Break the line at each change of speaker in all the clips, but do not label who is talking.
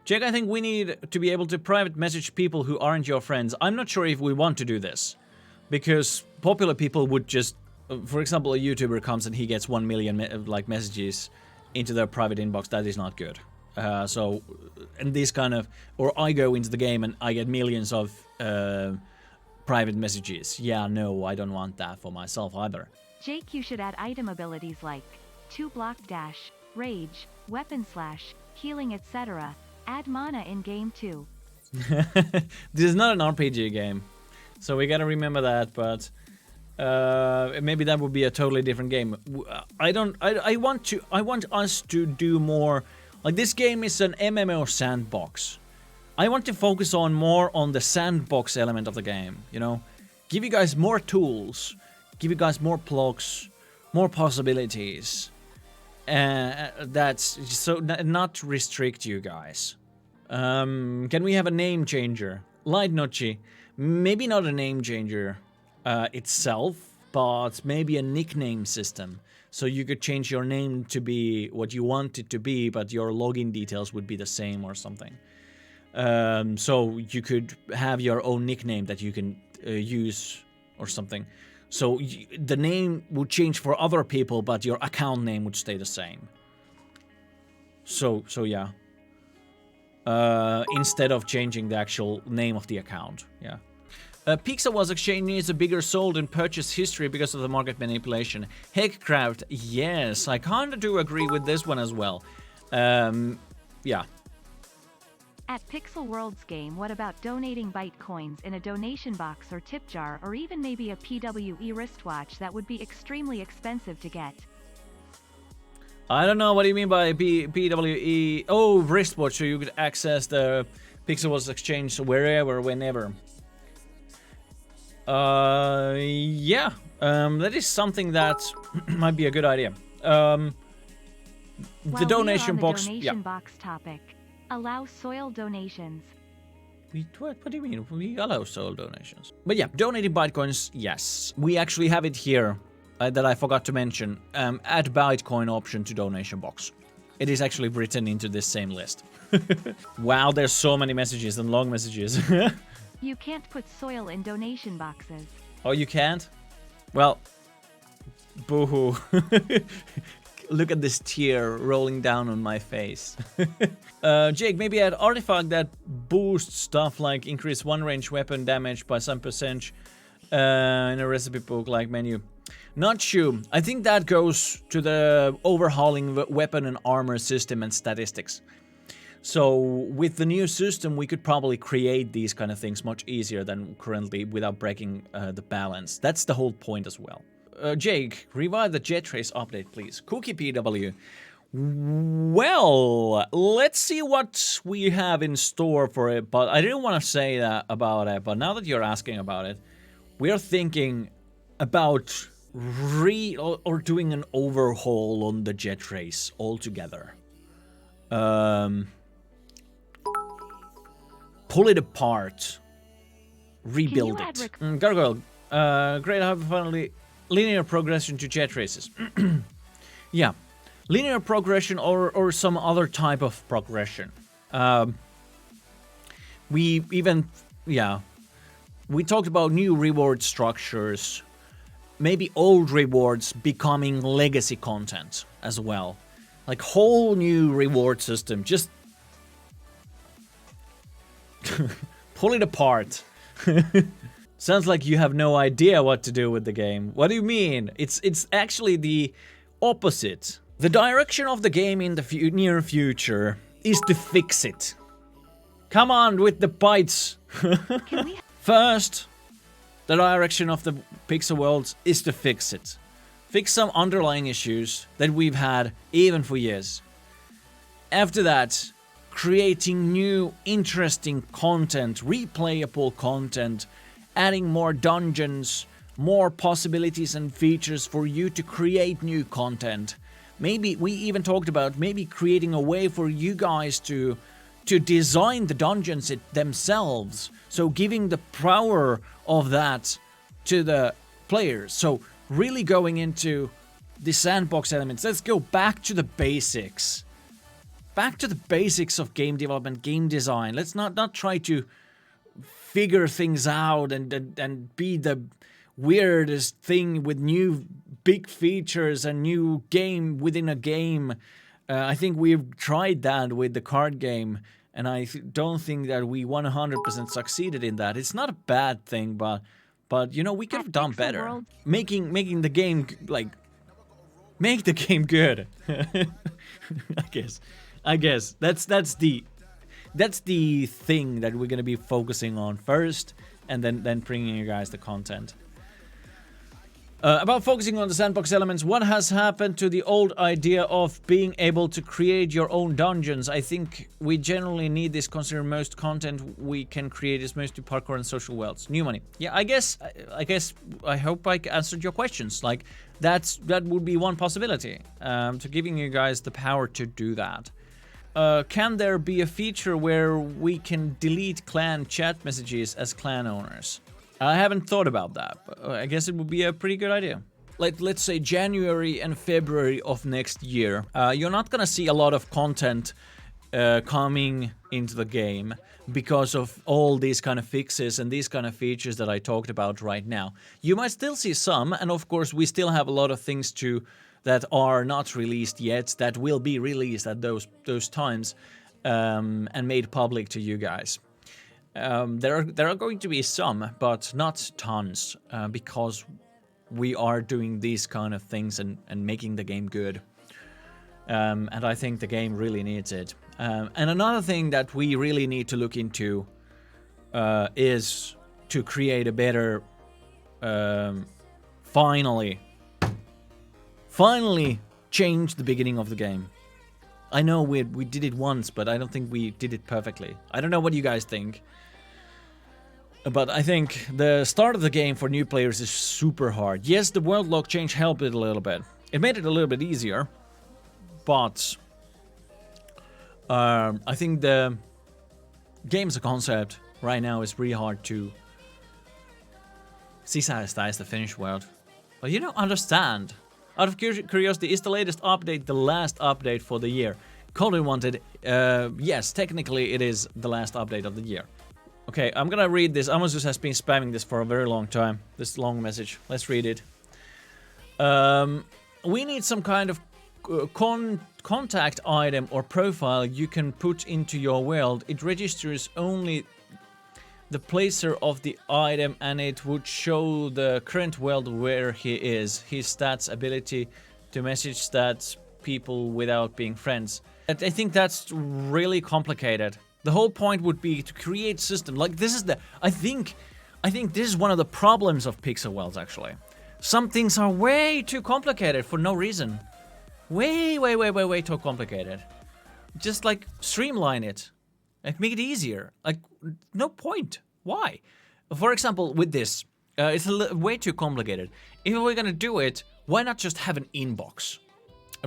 Jake, I think we need to be able to private message people who aren't your friends. I'm not sure if we want to do this. Because popular people would just... For example, a YouTuber comes and he gets 1 million messages into their private inbox. That is not good. And this kind of... Or I go into the game and I get millions of private messages. Yeah, no, I don't want that for myself either.
Jake, you should add item abilities like 2 block dash, rage, weapon slash, healing, etc. Add mana in game too.
This is not an RPG game. So we gotta remember that, but... maybe that would be a totally different game. I want us to do more. Like, this game is an MMO sandbox. I want to focus more on the sandbox element of the game, you know? Give you guys more tools, give you guys more blocks, more possibilities. That's so not restrict you guys. Can we have a name changer? Light Notchi. Maybe not a name changer itself, but maybe a nickname system. So you could change your name to be what you want it to be, but your login details would be the same or something. So you could have your own nickname that you can use or something. So the name would change for other people, but your account name would stay the same. So yeah. Instead of changing the actual name of the account, yeah. Pixelwell's exchange needs a bigger sold and purchase history because of the market manipulation. Heckcraft, yes, I kinda do agree with this one as well. Yeah.
At Pixel World's game, what about donating Bytecoins in a donation box or tip jar, or even maybe a PWE wristwatch that would be extremely expensive to get?
I don't know, what do you mean by PWE? Oh, wristwatch, so you could access the Pixelwell's exchange wherever, whenever. Yeah, that is something that might be a good idea. The donation box.
Donation box topic. Allow soil donations.
What do you mean? We allow soil donations. But yeah, donating Bytecoins, yes. We actually have it here that I forgot to mention. Add Bytecoin option to donation box. It is actually written into this same list. Wow, there's so many messages and long messages.
You can't put soil in donation boxes.
Oh, you can't? Well, boo-hoo. Look at this tear rolling down on my face. Jake, maybe add artifact that boosts stuff like increase one range weapon damage by some percentage in a recipe book like menu. Not sure. I think that goes to the overhauling weapon and armor system and statistics. So with the new system, we could probably create these kind of things much easier than currently without breaking the balance. That's the whole point as well. Jake, revive the Jet Race update, please. Cookie PW. Well, let's see what we have in store for it, but I didn't want to say that about it, but now that you're asking about it, we're thinking about doing an overhaul on the Jet Race altogether. Pull it apart. Rebuild it. Gargoyle, great, I have finally linear progression to Jet Races. Yeah. Linear progression or some other type of progression. We talked about new reward structures. Maybe old rewards becoming legacy content as well. Like whole new reward system. Just pull it apart. Sounds like you have no idea what to do with the game. What do you mean? It's actually the opposite. The direction of the game in the near future is to fix it. Come on with the bytes. First, the direction of the Pixel World is to fix it. Fix some underlying issues that we've had even for years. After that, creating new interesting content, replayable content, adding more dungeons, more possibilities and features for you to create new content. Maybe we even talked about maybe creating a way for you guys to design the dungeons themselves. So giving the power of that to the players. So really going into the sandbox elements. Let's go back to the basics. back to the basics of game development, game design. Let's not try to figure things out and be the weirdest thing with new big features and new game within a game. I think we've tried that with the card game, and I don't think that we 100% succeeded in that. It's not a bad thing, but you know, we could have done better. Making the game like make the game good. I guess that's the thing that we're gonna be focusing on first, and then bringing you guys the content. About focusing on the sandbox elements, what has happened to the old idea of being able to create your own dungeons? I think we generally need this, considering most content we can create is mostly parkour and social worlds. New money. Yeah, I guess I hope I answered your questions. Like, that would be one possibility, to giving you guys the power to do that. Can there be a feature where we can delete clan chat messages as clan owners? I haven't thought about that, but I guess it would be a pretty good idea. Let's say January and February of next year. You're not gonna see a lot of content coming into the game because of all these kind of fixes and these kind of features that I talked about right now. You might still see some, and of course we still have a lot of things that are not released yet, that will be released at those times, and made public to you guys. There are going to be some, but not tons, because we are doing these kind of things and making the game good. And I think the game really needs it. And another thing that we really need to look into is to create a better, finally change the beginning of the game. I know we did it once, but I don't think we did it perfectly. I don't know what you guys think. But I think the start of the game for new players is super hard. Yes, the world lock change helped it a little bit. It made it a little bit easier. But I think the game as a concept right now is really hard to sisäistää as the finished world. But you don't understand. Out of curiosity, is the latest update the last update for the year? Colin wanted, yes, technically it is the last update of the year. Okay, I'm gonna read this. Amazus has been spamming this for a very long time. This long message. Let's read it. We need some kind of contact item or profile you can put into your world. It registers only the placer of the item, and it would show the current world where he is. His stats, ability to message stats people without being friends. I think that's really complicated. The whole point would be to create system. Like, this is the... I think this is one of the problems of pixel worlds, actually. Some things are way too complicated for no reason. Way too complicated. Just, like, streamline it. Like, make it easier. Like, no point. Why? For example, with this, it's way too complicated. If we're gonna do it, why not just have an inbox?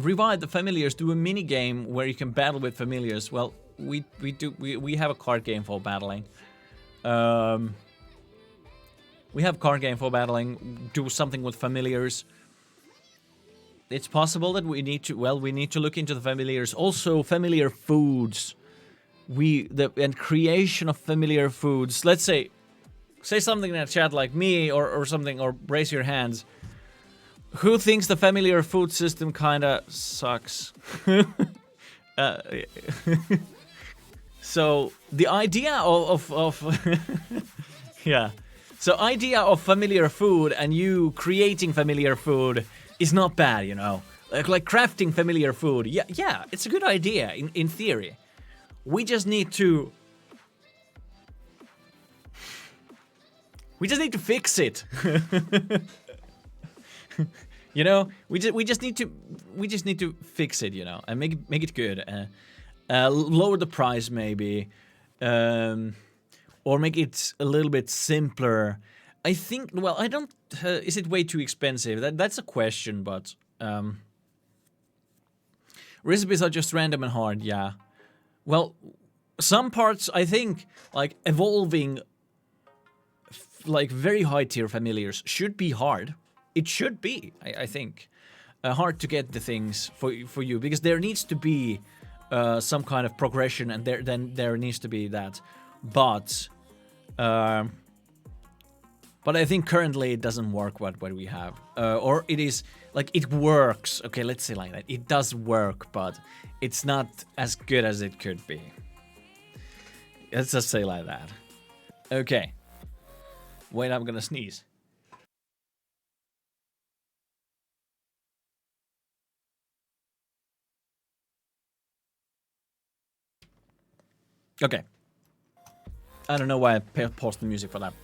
Revive the familiars, do a mini game where you can battle with familiars. Well, we have a card game for battling. We have card game for battling. Do something with familiars. It's possible that we need to look into the familiars. Also, familiar foods. And creation of familiar foods. Let's say something in the chat like me or something, or raise your hands. Who thinks the familiar food system kinda sucks? So the idea of yeah. So idea of familiar food and you creating familiar food is not bad, you know. Like crafting familiar food. Yeah, it's a good idea in theory. We just need to fix it. You know, we just need to fix it, you know, and make it good. Lower the price maybe, or make it a little bit simpler. I think. Well, I don't. Is it way too expensive? That's a question, but recipes are just random and hard. Yeah. Well, some parts I think like evolving, like very high tier familiars should be hard. It should be, I think, hard to get the things for you, because there needs to be some kind of progression, and then there needs to be that. But I think currently it doesn't work what we have, or it is like it works. Okay, let's say like that. It does work, but it's not as good as it could be. Let's just say like that. Okay. Wait, I'm gonna sneeze. Okay. I don't know why I paused the music for that.